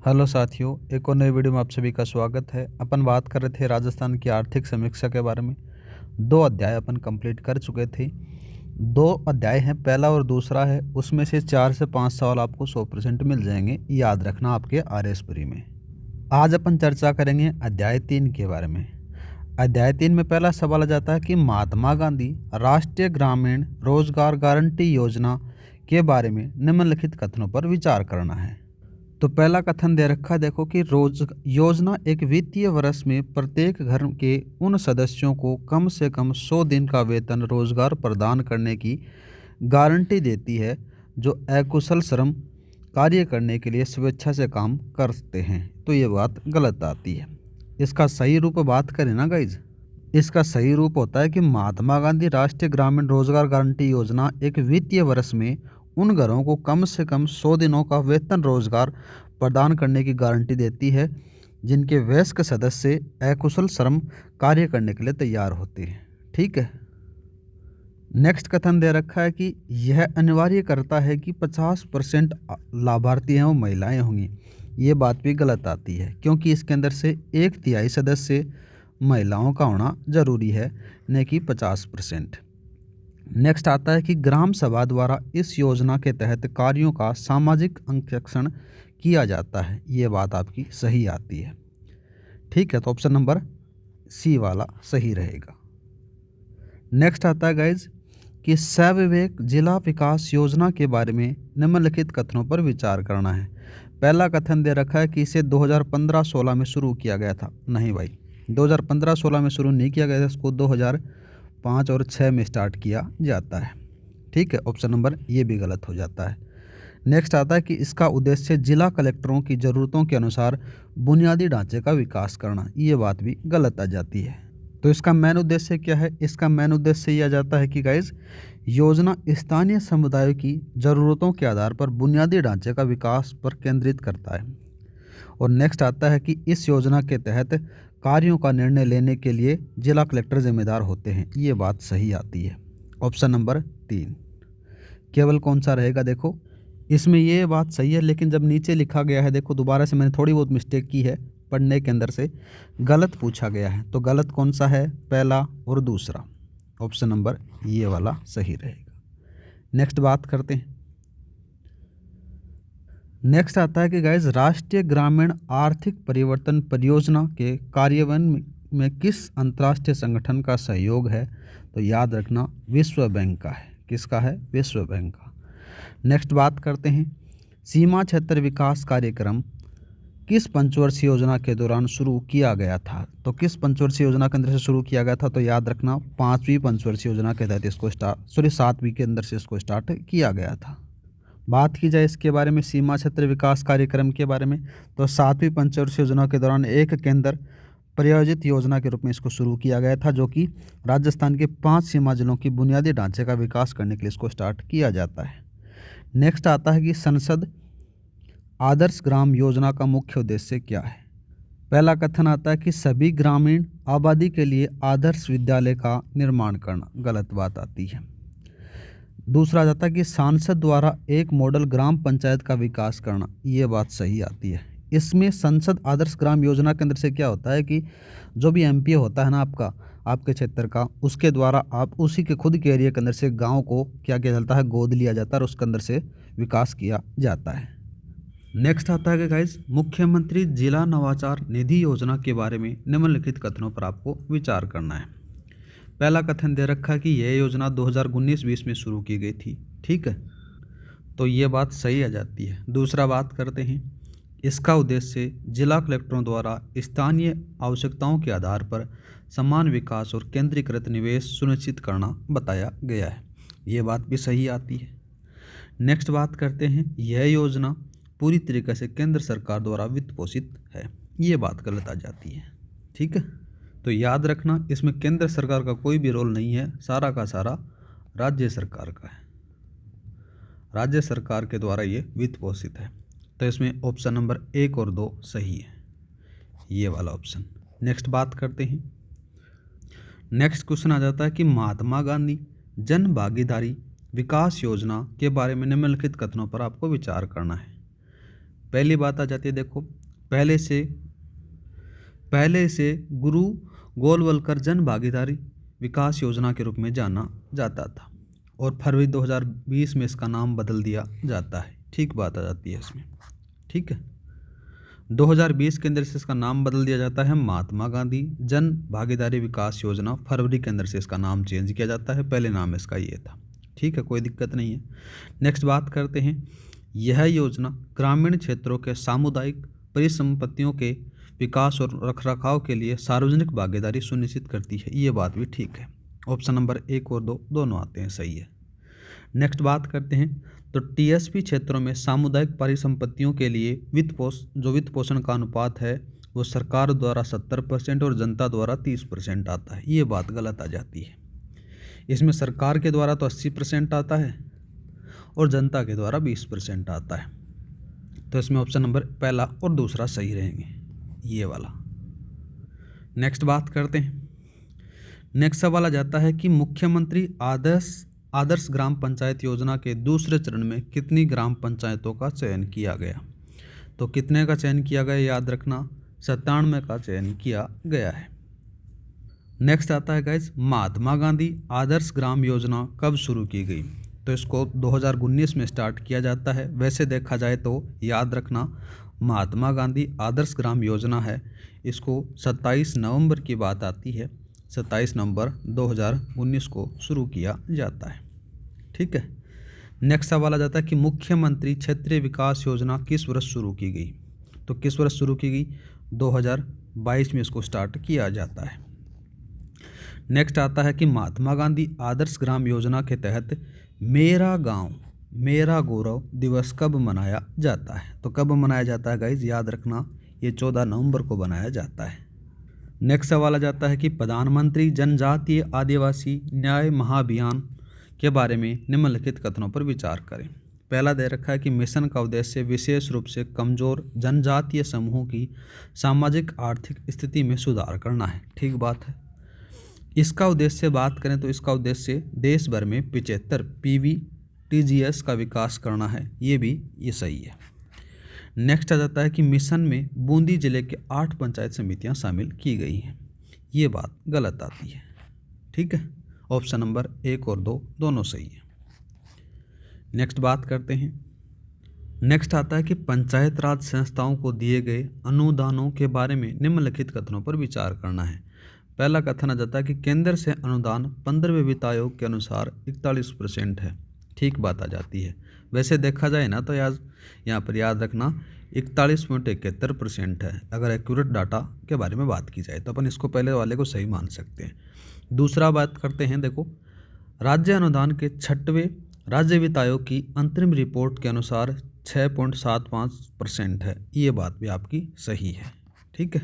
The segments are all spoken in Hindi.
हेलो साथियों, एक और नई वीडियो में आप सभी का स्वागत है। अपन बात कर रहे थे राजस्थान की आर्थिक समीक्षा के बारे में। 2 अध्याय अपन कंप्लीट कर चुके थे। 2 अध्याय हैं, पहला और दूसरा है। उसमें से 4 से 5 सवाल आपको 100% मिल जाएंगे, याद रखना आपके आरएसपुरी में। आज अपन चर्चा करेंगे अध्याय 3 के बारे में। अध्याय 3 में पहला सवाल आ जाता है कि महात्मा गांधी राष्ट्रीय ग्रामीण रोजगार गारंटी योजना के बारे में निम्नलिखित कथनों पर विचार करना है। तो पहला कथन दे रखा है, देखो कि रोज योजना एक वित्तीय वर्ष में प्रत्येक घर के उन सदस्यों को कम से कम 100 दिन का वेतन रोजगार प्रदान करने की गारंटी देती है जो अकुशल श्रम कार्य करने के लिए स्वेच्छा से काम करते हैं। तो ये बात गलत आती है। इसका सही रूप बात करें ना गाइज, इसका सही रूप होता है कि महात्मा गांधी राष्ट्रीय ग्रामीण रोजगार गारंटी योजना एक वित्तीय वर्ष में उन घरों को कम से कम 100 दिनों का वेतन रोजगार प्रदान करने की गारंटी देती है जिनके वयस्क सदस्य अकुशल श्रम कार्य करने के लिए तैयार होते हैं। ठीक है। नेक्स्ट कथन दे रखा है कि यह अनिवार्य करता है कि 50% लाभार्थी हैं वो महिलाएं होंगी। ये बात भी गलत आती है क्योंकि इसके अंदर से 1/3 सदस्य महिलाओं का होना जरूरी है, न कि 50%। नेक्स्ट आता है कि ग्राम सभा द्वारा इस योजना के तहत कार्यों का सामाजिक अंकेक्षण किया जाता है। ये बात आपकी सही आती है। ठीक है, तो ऑप्शन नंबर सी वाला सही रहेगा। नेक्स्ट आता है गाइज कि सविवेक जिला विकास योजना के बारे में निम्नलिखित कथनों पर विचार करना है। पहला कथन दे रखा है कि इसे 2015-16 में शुरू किया गया था। नहीं भाई, 2015-16 में शुरू नहीं किया गया था, इसको 2005 और 6 में स्टार्ट किया जाता है। ठीक है, ऑप्शन नंबर ये भी गलत हो जाता है। नेक्स्ट आता है कि इसका उद्देश्य जिला कलेक्टरों की ज़रूरतों के अनुसार बुनियादी ढांचे का विकास करना। ये बात भी गलत आ जाती है। तो इसका मेन उद्देश्य क्या है? इसका मेन उद्देश्य ये आ जाता है कि गाइज योजना स्थानीय समुदायों की ज़रूरतों के आधार पर बुनियादी ढांचे का विकास पर केंद्रित करता है। और नेक्स्ट आता है कि इस योजना के तहत कार्यों का निर्णय लेने के लिए जिला कलेक्टर जिम्मेदार होते हैं। ये बात सही आती है। ऑप्शन नंबर 3 केवल कौन सा रहेगा? देखो इसमें ये बात सही है, लेकिन जब नीचे लिखा गया है, देखो दोबारा से मैंने थोड़ी बहुत मिस्टेक की है, पढ़ने के अंदर से गलत पूछा गया है। तो गलत कौन सा है? पहला और दूसरा। ऑप्शन नंबर ये वाला सही रहेगा। नेक्स्ट बात करते हैं। नेक्स्ट आता है कि गाइज राष्ट्रीय ग्रामीण आर्थिक परिवर्तन परियोजना के कार्यान्वयन में किस अंतर्राष्ट्रीय संगठन का सहयोग है? तो याद रखना विश्व बैंक का है। किसका है? विश्व बैंक का। नेक्स्ट बात करते हैं, सीमा क्षेत्र विकास कार्यक्रम किस पंचवर्षीय योजना के दौरान शुरू किया गया था? तो किस पंचवर्षीय योजना के अंदर से शुरू किया गया था? तो याद रखना 5वीं पंचवर्षीय योजना के तहत इसको 7वीं के अंदर से इसको स्टार्ट किया गया था। बात की जाए इसके बारे में, सीमा क्षेत्र विकास कार्यक्रम के बारे में, तो 7वीं पंचवर्षीय योजना के दौरान एक केंद्र प्रायोजित योजना के रूप में इसको शुरू किया गया था, जो कि राजस्थान के 5 सीमा जिलों की बुनियादी ढांचे का विकास करने के लिए इसको स्टार्ट किया जाता है। नेक्स्ट आता है कि संसद आदर्श ग्राम योजना का मुख्य उद्देश्य क्या है? पहला कथन आता है कि सभी ग्रामीण आबादी के लिए आदर्श विद्यालय का निर्माण करना। गलत बात आती है। दूसरा जाता है कि सांसद द्वारा एक मॉडल ग्राम पंचायत का विकास करना। ये बात सही आती है। इसमें संसद आदर्श ग्राम योजना के अंदर से क्या होता है कि जो भी एमपी होता है ना आपके क्षेत्र का, उसके द्वारा आप उसी के खुद के एरिया के अंदर से गांव को क्या किया जाता है? गोद लिया जाता है और उसके अंदर से विकास किया जाता है। नेक्स्ट आता है कि गाइज मुख्यमंत्री जिला नवाचार निधि योजना के बारे में निम्नलिखित कथनों पर आपको विचार करना है। पहला कथन दे रखा है कि यह योजना 2019-20 में शुरू की गई थी। ठीक है, तो ये बात सही आ जाती है। दूसरा बात करते हैं, इसका उद्देश्य जिला कलेक्टरों द्वारा स्थानीय आवश्यकताओं के आधार पर समान विकास और केंद्रीकृत निवेश सुनिश्चित करना बताया गया है। ये बात भी सही आती है। नेक्स्ट बात करते हैं, यह योजना पूरी तरीके से केंद्र सरकार द्वारा वित्त पोषित है। ये बात गलत आ जाती है। ठीक है, तो याद रखना इसमें केंद्र सरकार का कोई भी रोल नहीं है, सारा का सारा राज्य सरकार का है। राज्य सरकार के द्वारा ये वित्त पोषित है। तो इसमें ऑप्शन नंबर 1 और 2 सही है, ये वाला ऑप्शन। नेक्स्ट बात करते हैं। नेक्स्ट क्वेश्चन आ जाता है कि महात्मा गांधी जन भागीदारी विकास योजना के बारे में निम्नलिखित कथनों पर आपको विचार करना है। पहली बात आ जाती है, देखो पहले से गुरु गोलवलकर जन भागीदारी विकास योजना के रूप में जाना जाता था और फरवरी 2020 में इसका नाम बदल दिया जाता है। ठीक बात आ जाती है इसमें। ठीक है, 2020 के अंदर से इसका नाम बदल दिया जाता है महात्मा गांधी जन भागीदारी विकास योजना। फरवरी के अंदर से इसका नाम चेंज किया जाता है, पहले नाम इसका ये था। ठीक है, कोई दिक्कत नहीं है। नेक्स्ट बात करते हैं, यह योजना ग्रामीण क्षेत्रों के सामुदायिक परिसंपत्तियों के विकास और रखरखाव के लिए सार्वजनिक भागीदारी सुनिश्चित करती है। ये बात भी ठीक है। ऑप्शन नंबर 1 और 2 दोनों आते हैं, सही है। नेक्स्ट बात करते हैं, तो टीएसपी क्षेत्रों में सामुदायिक परिसंपत्तियों के लिए वित्त पोषण का अनुपात है वो सरकार द्वारा 70% और जनता द्वारा 30% आता है। ये बात गलत आ जाती है। इसमें सरकार के द्वारा तो 80% आता है और जनता के द्वारा 20% आता है। तो इसमें ऑप्शन नंबर पहला और दूसरा सही रहेंगे, ये वाला। नेक्स्ट बात करते हैं, नेक्स्ट सवाल आ जाता है कि मुख्यमंत्री आदर्श ग्राम पंचायत योजना के दूसरे चरण में कितनी ग्राम पंचायतों का चयन किया गया। तो कितने का चयन किया गया, याद रखना 97 का चयन किया गया है। नेक्स्ट आता है गाइस, महात्मा गांधी आदर्श ग्राम योजना कब शुरू की गई। तो इसको 2019 में स्टार्ट किया जाता है। वैसे देखा जाए तो याद रखना महात्मा गांधी आदर्श ग्राम योजना है, इसको 27 नवंबर की बात आती है, 27 नवंबर 2019 को शुरू किया जाता है। ठीक है, नेक्स्ट सवाल आ जाता है कि मुख्यमंत्री क्षेत्रीय विकास योजना किस वर्ष शुरू की गई। तो किस वर्ष शुरू की गई, 2022 में इसको स्टार्ट किया जाता है। नेक्स्ट आता है कि महात्मा गांधी आदर्श ग्राम योजना के तहत मेरा गांव मेरा गौरव दिवस कब मनाया जाता है। तो कब मनाया जाता है गाइज, याद रखना ये 14 नवंबर को मनाया जाता है। नेक्स्ट सवाल आ जाता है कि प्रधानमंत्री जनजातीय आदिवासी न्याय महाअभियान के बारे में निम्नलिखित कथनों पर विचार करें। पहला दे रखा है कि मिशन का उद्देश्य विशेष रूप से कमजोर जनजातीय समूहों की सामाजिक आर्थिक स्थिति में सुधार करना है। ठीक बात है। इसका उद्देश्य बात करें तो इसका उद्देश्य देश भर में 75 PVTGS का विकास करना है। ये सही है। नेक्स्ट आ जाता है कि मिशन में बूंदी जिले के 8 पंचायत समितियां शामिल की गई हैं। ये बात गलत आती है। ठीक है, ऑप्शन नंबर 1 और 2 दोनों सही है। नेक्स्ट बात करते हैं, नेक्स्ट आता है कि पंचायत राज संस्थाओं को दिए गए अनुदानों के बारे में निम्नलिखित कथनों पर विचार करना है। पहला कथन आ जाता है कि केंद्र से अनुदान 15वें वित्त आयोग के अनुसार 41% है। ठीक बात आ जाती है। वैसे देखा जाए ना तो यहाँ पर याद रखना 41.71% है। अगर एक्यूरेट डाटा के बारे में बात की जाए तो अपन इसको पहले वाले को सही मान सकते हैं। दूसरा बात करते हैं, देखो राज्य अनुदान के 6वें राज्य वित्त आयोग की अंतरिम रिपोर्ट के अनुसार 6.75% है। ये बात भी आपकी सही है। ठीक है,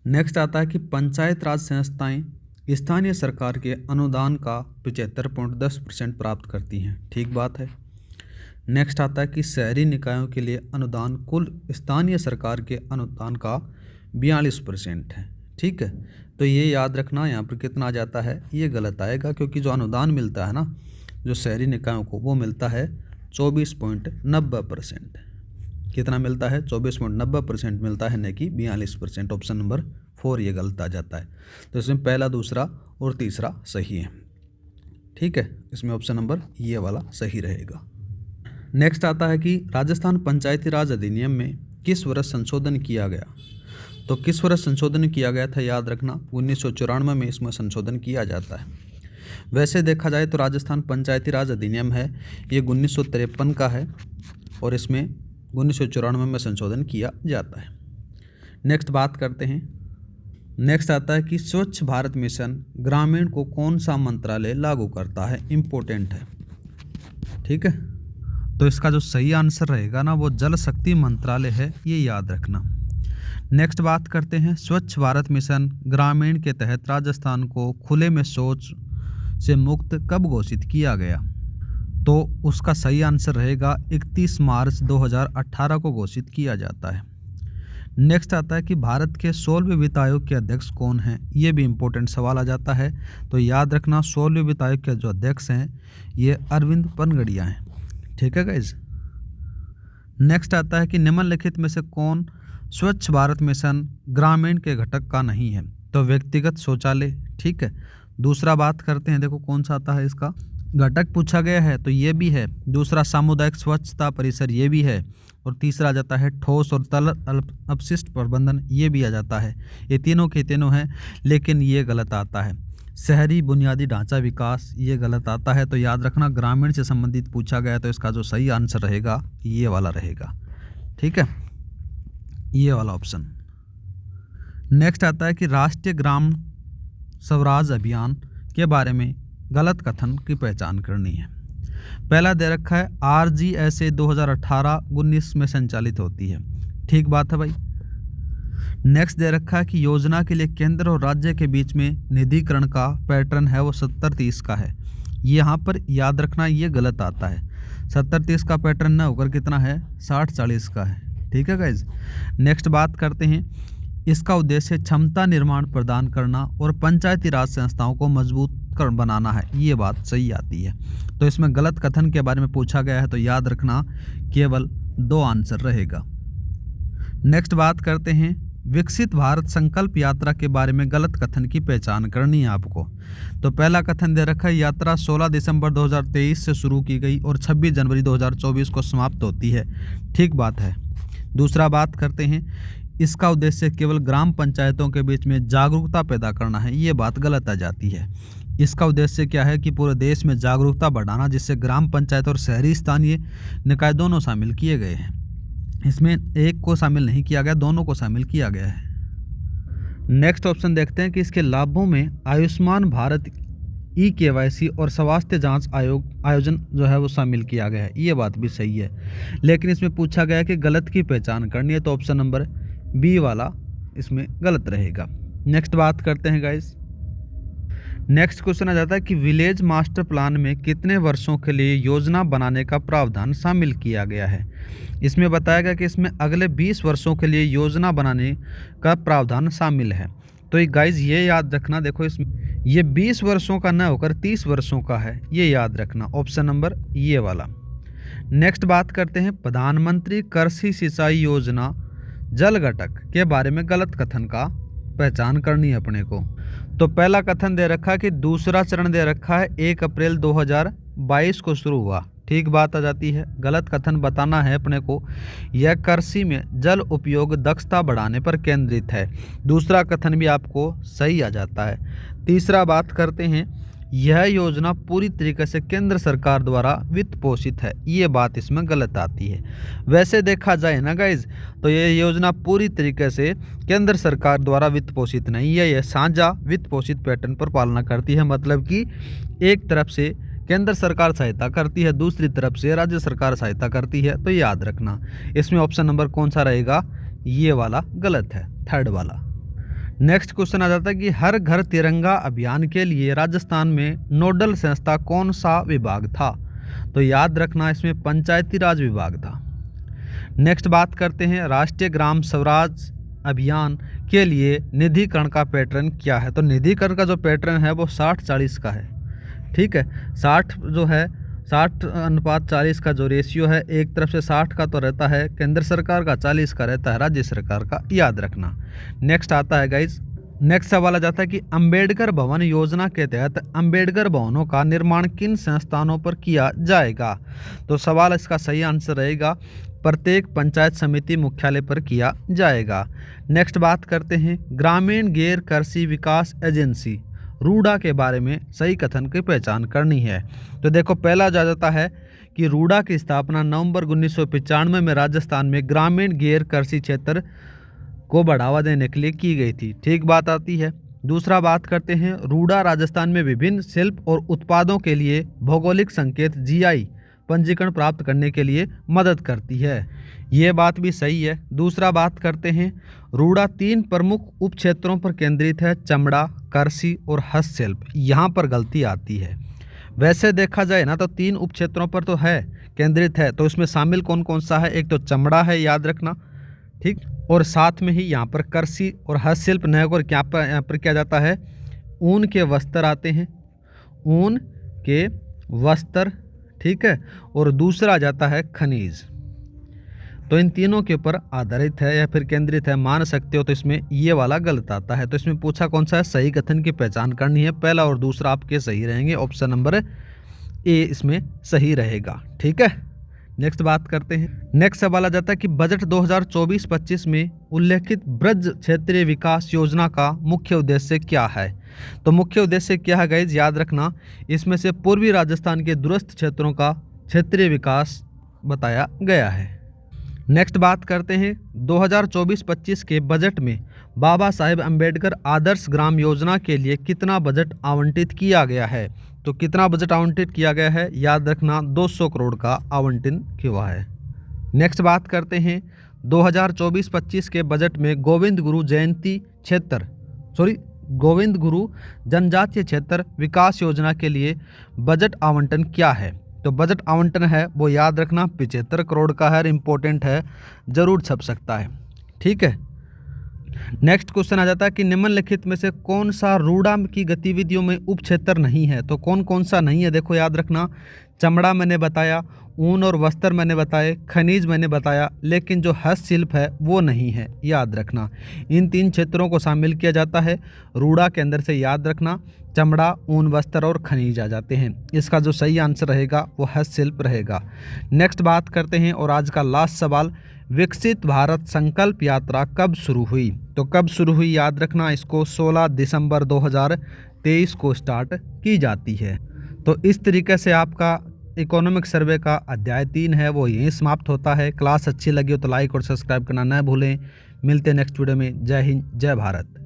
नेक्स्ट आता है कि पंचायत राज संस्थाएं स्थानीय सरकार के अनुदान का 75.10% प्राप्त करती हैं। ठीक बात है। नेक्स्ट आता है कि शहरी निकायों के लिए अनुदान कुल स्थानीय सरकार के अनुदान का 42% है। ठीक है, तो ये याद रखना यहाँ पर कितना आ जाता है, ये गलत आएगा क्योंकि जो अनुदान मिलता है ना जो शहरी निकायों को वो मिलता है 24.90%। कितना मिलता है, 24.90% मिलता है, न कि 42%। ऑप्शन नंबर 4 ये गलत आ जाता है। तो इसमें पहला दूसरा और तीसरा सही है। ठीक है, इसमें ऑप्शन नंबर ये वाला सही रहेगा। नेक्स्ट आता है कि राजस्थान पंचायती राज अधिनियम में किस वर्ष संशोधन किया गया। तो किस वर्ष संशोधन किया गया था, याद रखना 1994 में इसमें संशोधन किया जाता है। वैसे देखा जाए तो राजस्थान पंचायती राज अधिनियम है ये 1953 का है और इसमें 1994 में संशोधन किया जाता है। नेक्स्ट बात करते हैं, नेक्स्ट आता है कि स्वच्छ भारत मिशन ग्रामीण को कौन सा मंत्रालय लागू करता है। इम्पोर्टेंट है। ठीक है, तो इसका जो सही आंसर रहेगा ना वो जल शक्ति मंत्रालय है, ये याद रखना। नेक्स्ट बात करते हैं, स्वच्छ भारत मिशन ग्रामीण के तहत राजस्थान को खुले में शौच से मुक्त कब घोषित किया गया। तो उसका सही आंसर रहेगा 31 मार्च 2018 को घोषित किया जाता है। नेक्स्ट आता है कि भारत के 16वें वित्त आयोग के अध्यक्ष कौन हैं। ये भी इम्पोर्टेंट सवाल आ जाता है। तो याद रखना 16वें वित्त आयोग के जो अध्यक्ष हैं ये अरविंद पनगड़िया हैं। ठीक है गाइज। नेक्स्ट आता है कि निम्नलिखित में से कौन स्वच्छ भारत मिशन ग्रामीण के घटक का नहीं है? तो व्यक्तिगत शौचालय, ठीक है। दूसरा बात करते हैं, देखो कौन सा आता है इसका घटक पूछा गया है, तो ये भी है। दूसरा सामुदायिक स्वच्छता परिसर, ये भी है। और तीसरा आ जाता है ठोस और तरल अपशिष्ट प्रबंधन, ये भी आ जाता है। ये तीनों के तीनों हैं, लेकिन ये गलत आता है। शहरी बुनियादी ढांचा विकास, ये गलत आता है। तो याद रखना ग्रामीण से संबंधित पूछा गया है, तो इसका जो सही आंसर रहेगा ये वाला रहेगा, ठीक है, ये वाला ऑप्शन। नेक्स्ट आता है कि राष्ट्रीय ग्राम स्वराज अभियान के बारे में गलत कथन की पहचान करनी है। पहला दे रखा है RGSA 2018-19 में संचालित होती है, ठीक बात है भाई। नेक्स्ट दे रखा है कि योजना के लिए केंद्र और राज्य के बीच में निधिकरण का पैटर्न है वो 70-30 का है। यहाँ पर याद रखना ये गलत आता है। 70-30 का पैटर्न न होकर कितना है, 60-40 का है, ठीक है गाइज। नेक्स्ट बात करते हैं, इसका उद्देश्य क्षमता निर्माण प्रदान करना और पंचायती राज संस्थाओं को मजबूत कर बनाना है, ये बात सही आती है। तो इसमें गलत कथन के बारे में पूछा गया है, तो याद रखना केवल 2 आंसर रहेगा। नेक्स्ट बात करते हैं, विकसित भारत संकल्प यात्रा के बारे में गलत कथन की पहचान करनी है आपको। तो पहला कथन दे रखा है यात्रा 16 दिसंबर 2023 से शुरू की गई और 26 जनवरी 2024 को समाप्त होती है, ठीक बात है। दूसरा बात करते हैं, इसका उद्देश्य केवल ग्राम पंचायतों के बीच में जागरूकता पैदा करना है, ये बात गलत आ जाती है। इसका उद्देश्य क्या है कि पूरे देश में जागरूकता बढ़ाना, जिससे ग्राम पंचायत और शहरी स्थानीय निकाय दोनों शामिल किए गए हैं। इसमें एक को शामिल नहीं किया गया, दोनों को शामिल किया गया है। नेक्स्ट ऑप्शन देखते हैं कि इसके लाभों में आयुष्मान भारत EKYC और स्वास्थ्य जांच आयोजन जो है वो शामिल किया गया है, ये बात भी सही है। लेकिन इसमें पूछा गया है कि गलत की पहचान करनी है, तो ऑप्शन नंबर बी वाला इसमें गलत रहेगा। नेक्स्ट बात करते हैं गाइस। नेक्स्ट क्वेश्चन आ जाता है कि विलेज मास्टर प्लान में कितने वर्षों के लिए योजना बनाने का प्रावधान शामिल किया गया है? इसमें बताया गया कि इसमें अगले 20 वर्षों के लिए योजना बनाने का प्रावधान शामिल है। तो ये गाइज ये याद रखना, देखो इसमें ये 20 वर्षों का न होकर 30 वर्षों का है, ये याद रखना, ऑप्शन नंबर ये वाला। नेक्स्ट बात करते हैं, प्रधानमंत्री कृषि सिंचाई योजना जल घटक के बारे में गलत कथन का पहचान करनी है अपने को। तो पहला कथन दे रखा है कि दूसरा चरण दे रखा है 1 अप्रैल 2022 को शुरू हुआ, ठीक बात आ जाती है। गलत कथन बताना है अपने को, यह कृषि में जल उपयोग दक्षता बढ़ाने पर केंद्रित है। दूसरा कथन भी आपको सही आ जाता है। तीसरा बात करते हैं, यह योजना पूरी तरीके से केंद्र सरकार द्वारा वित्त पोषित है, ये बात इसमें गलत आती है। वैसे देखा जाए ना गाइज, तो ये योजना पूरी तरीके से केंद्र सरकार द्वारा वित्त पोषित नहीं है, यह साझा वित्त पोषित पैटर्न पर पालना करती है। मतलब कि एक तरफ से केंद्र सरकार सहायता करती है, दूसरी तरफ से राज्य सरकार सहायता करती है, तो याद रखना इसमें ऑप्शन नंबर कौन सा रहेगा, ये वाला गलत है, थर्ड वाला। नेक्स्ट क्वेश्चन आ जाता है कि हर घर तिरंगा अभियान के लिए राजस्थान में नोडल संस्था कौन सा विभाग था? तो याद रखना इसमें पंचायती राज विभाग था। नेक्स्ट बात करते हैं, राष्ट्रीय ग्राम स्वराज अभियान के लिए निधिकरण का पैटर्न क्या है? तो निधिकरण का जो पैटर्न है वो 60-40 का है, ठीक है। 60 जो है 60:40 का जो रेशियो है, एक तरफ से 60 का तो रहता है केंद्र सरकार का, 40 का रहता है राज्य सरकार का, याद रखना। नेक्स्ट आता है गाइज, नेक्स्ट सवाल आ जाता है कि अंबेडकर भवन योजना के तहत अंबेडकर भवनों का निर्माण किन संस्थानों पर किया जाएगा? तो सवाल इसका सही आंसर रहेगा प्रत्येक पंचायत समिति मुख्यालय पर किया जाएगा। नेक्स्ट बात करते हैं, ग्रामीण गैर कृषि विकास एजेंसी रूडा के बारे में सही कथन की पहचान करनी है। तो देखो पहला जा जाता है कि रूडा की स्थापना नवंबर 1995 में राजस्थान में ग्रामीण गैर कृषि क्षेत्र को बढ़ावा देने के लिए की गई थी, ठीक बात आती है। दूसरा बात करते हैं, रूडा राजस्थान में विभिन्न शिल्प और उत्पादों के लिए भौगोलिक संकेत GI पंजीकरण प्राप्त करने के लिए मदद करती है, ये बात भी सही है। दूसरा बात करते हैं, रूडा 3 प्रमुख उप क्षेत्रों पर केंद्रित है, चमड़ा, कृषि और हस्तशिल्प, यहाँ पर गलती आती है। वैसे देखा जाए ना तो 3 उप क्षेत्रों पर तो है केंद्रित है, तो इसमें शामिल कौन कौन सा है? एक तो चमड़ा है, याद रखना, ठीक, और साथ में ही यहाँ पर कृषि और हस्तशिल्प न होकर यहाँ पर क्या जाता है, ऊन के वस्त्र आते हैं, ऊन के वस्त्र, ठीक है, और दूसरा जाता है खनिज। तो इन तीनों के ऊपर आधारित है या फिर केंद्रित है मान सकते हो। तो इसमें ये वाला गलत आता है। तो इसमें पूछा कौन सा है, सही कथन की पहचान करनी है। पहला और दूसरा आपके सही रहेंगे, ऑप्शन नंबर ए इसमें सही रहेगा। ठीक है, नेक्स्ट बात करते हैं। नेक्स्ट सवाल आ जाता है कि बजट 2024-25 में उल्लेखित ब्रज क्षेत्रीय विकास योजना का मुख्य उद्देश्य क्या है। तो मुख्य उद्देश्य क्या है गाइज, याद रखना, इसमें से पूर्वी राजस्थान के दूरस्थ क्षेत्रों का क्षेत्रीय विकास बताया गया है। नेक्स्ट बात करते हैं 2024-25 के बजट में बाबा साहेब अम्बेडकर आदर्श ग्राम योजना के लिए कितना बजट आवंटित किया गया है। तो कितना बजट आवंटित किया गया है, याद रखना 200 करोड़ का आवंटन किया है। नेक्स्ट बात करते हैं 2024-25 के बजट में गोविंद गुरु जनजातीय क्षेत्र विकास योजना के लिए बजट आवंटन क्या है। तो बजट आवंटन है वो याद रखना 75 करोड़ का है। इंपॉर्टेंट है, जरूर छप सकता है। ठीक है, नेक्स्ट क्वेश्चन आ जाता है कि निम्नलिखित में से कौन सा रूड़ा की गतिविधियों में उप क्षेत्र नहीं है। तो कौन कौन सा नहीं है, देखो याद रखना, चमड़ा मैंने बताया, ऊन और वस्त्र मैंने बताए, खनिज मैंने बताया, लेकिन जो हस्तशिल्प है वो नहीं है। याद रखना इन 3 क्षेत्रों को शामिल किया जाता है रूड़ा के अंदर से। याद रखना चमड़ा, ऊन, वस्त्र और खनिज आ जाते हैं। इसका जो सही आंसर रहेगा वो हस्तशिल्प रहेगा। नेक्स्ट बात करते हैं और आज का लास्ट सवाल, विकसित भारत संकल्प यात्रा कब शुरू हुई। तो कब शुरू हुई, याद रखना इसको 16 दिसंबर 2023 को स्टार्ट की जाती है। तो इस तरीके से आपका इकोनॉमिक सर्वे का अध्याय 3 है वो यहीं समाप्त होता है। क्लास अच्छी लगी हो तो लाइक और सब्सक्राइब करना न भूलें। मिलते हैं नेक्स्ट वीडियो में। जय हिंद, जय भारत।